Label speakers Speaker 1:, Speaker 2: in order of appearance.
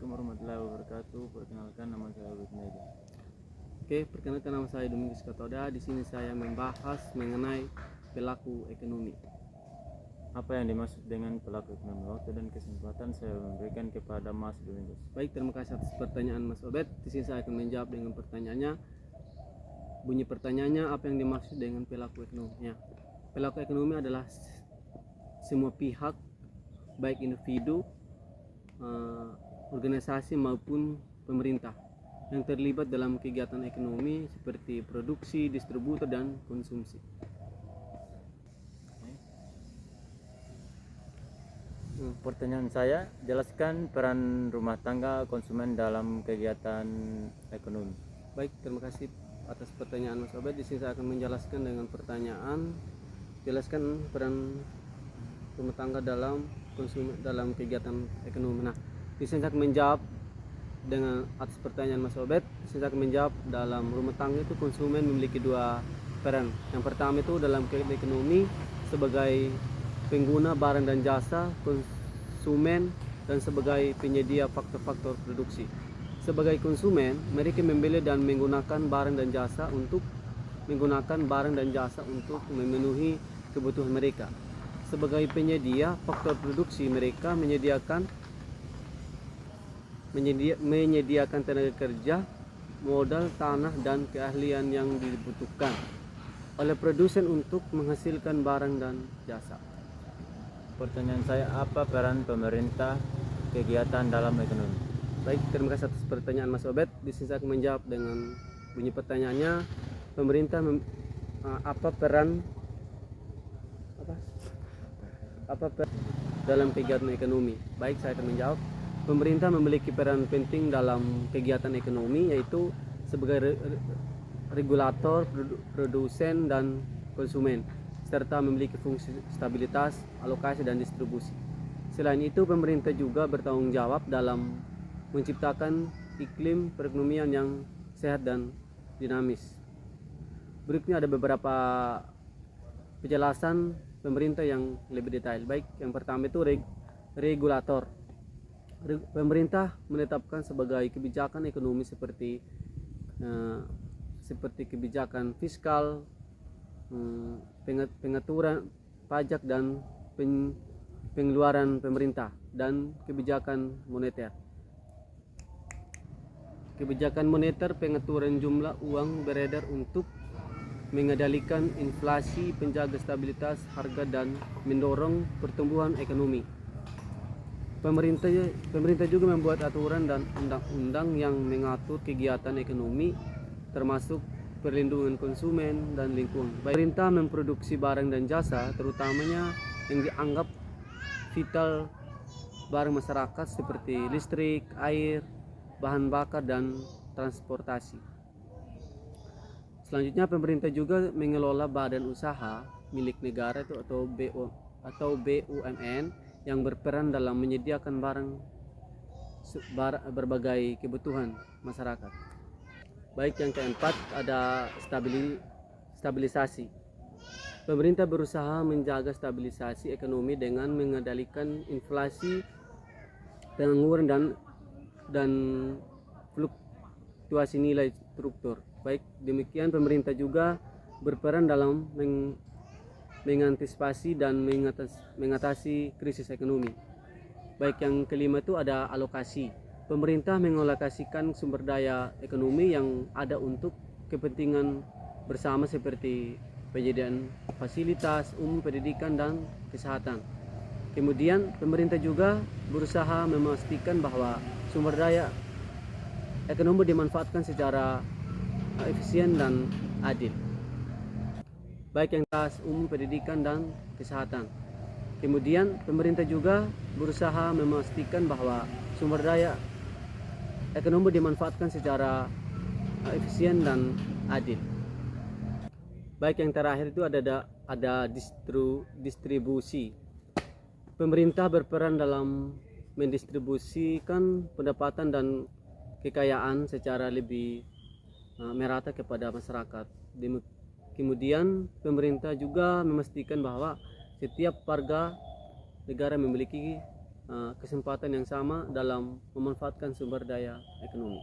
Speaker 1: Assalamualaikum warahmatullahi wabarakatuh. Perkenalkan, nama saya Ubed Mega.
Speaker 2: Oke, perkenalkan, nama saya Domingus Katoda. Di sini saya membahas mengenai pelaku ekonomi.
Speaker 1: Apa yang dimaksud dengan pelaku ekonomi? Waktu dan kesempatan saya memberikan kepada Mas Domingus.
Speaker 2: Baik, terima kasih atas pertanyaan Mas Obed. Di sini saya akan menjawab dengan pertanyaannya. Bunyi pertanyaannya, apa yang dimaksud dengan pelaku ekonomi? Ya, pelaku ekonomi adalah semua pihak, baik individu, organisasi maupun pemerintah yang terlibat dalam kegiatan ekonomi seperti produksi, distributor, dan konsumsi.
Speaker 1: Pertanyaan saya, jelaskan peran rumah tangga konsumen dalam kegiatan ekonomi.
Speaker 2: Baik, terima kasih atas pertanyaan Mas Obed. Di sini saya akan menjelaskan dengan pertanyaan, jelaskan peran rumah tangga dalam konsumen dalam kegiatan ekonomi. Nah, di sini saya akan menjawab dengan atas pertanyaan Mas Obed. Di sini saya akan menjawab, dalam rumah tangga itu konsumen memiliki dua peran. Yang pertama itu dalam kegiatan ekonomi sebagai pengguna barang dan jasa konsumen dan sebagai penyedia faktor-faktor produksi. Sebagai konsumen, mereka membeli dan menggunakan barang dan jasa untuk memenuhi kebutuhan mereka. Sebagai penyedia faktor produksi, mereka menyediakan tenaga kerja, modal, tanah, dan keahlian yang dibutuhkan oleh produsen untuk menghasilkan barang dan jasa.
Speaker 1: Pertanyaan saya, apa peran pemerintah kegiatan dalam ekonomi?
Speaker 2: Baik, terima kasih atas pertanyaan Mas Obed. Di sini saya akan menjawab dengan bunyi pertanyaannya, pemerintah apa peran dalam kegiatan ekonomi. Baik, saya akan menjawab. Pemerintah memiliki peran penting dalam kegiatan ekonomi, yaitu sebagai regulator, produsen, dan konsumen, serta memiliki fungsi stabilitas, alokasi, dan distribusi. Selain itu, pemerintah juga bertanggung jawab dalam menciptakan iklim perekonomian yang sehat dan dinamis. Berikutnya ada beberapa penjelasan pemerintah yang lebih detail. Baik, yang pertama itu regulator. Pemerintah menetapkan sebagai kebijakan ekonomi seperti kebijakan fiskal, pengaturan pajak dan pengeluaran pemerintah, dan kebijakan moneter. Kebijakan moneter, pengaturan jumlah uang beredar untuk mengendalikan inflasi, penjaga stabilitas harga, dan mendorong pertumbuhan ekonomi. Pemerintah juga membuat aturan dan undang-undang yang mengatur kegiatan ekonomi, termasuk perlindungan konsumen dan lingkungan. Pemerintah memproduksi barang dan jasa, terutamanya yang dianggap vital barang masyarakat seperti listrik, air, bahan bakar, dan transportasi. Selanjutnya, pemerintah juga mengelola badan usaha milik negara itu atau BUMN yang berperan dalam menyediakan berbagai kebutuhan masyarakat. Baik, yang keempat ada stabilisasi. Pemerintah berusaha menjaga stabilisasi ekonomi dengan mengendalikan inflasi, pengangguran, dan fluktuasi nilai struktur. Baik, demikian pemerintah juga berperan dalam mengantisipasi dan mengatasi krisis ekonomi. Baik, yang kelima itu ada alokasi. Pemerintah mengalokasikan sumber daya ekonomi yang ada untuk kepentingan bersama seperti penyediaan fasilitas umum, pendidikan, dan kesehatan. Kemudian pemerintah juga berusaha memastikan bahwa sumber daya ekonomi dimanfaatkan secara efisien dan adil. Baik, yang umum, pendidikan, dan kesehatan. Kemudian pemerintah juga berusaha memastikan bahwa sumber daya ekonomi dimanfaatkan secara efisien dan adil. Baik, yang terakhir itu ada distribusi. Pemerintah berperan dalam mendistribusikan pendapatan dan kekayaan secara lebih merata kepada masyarakat. Kemudian pemerintah juga memastikan bahwa setiap warga negara memiliki kesempatan yang sama dalam memanfaatkan sumber daya ekonomi.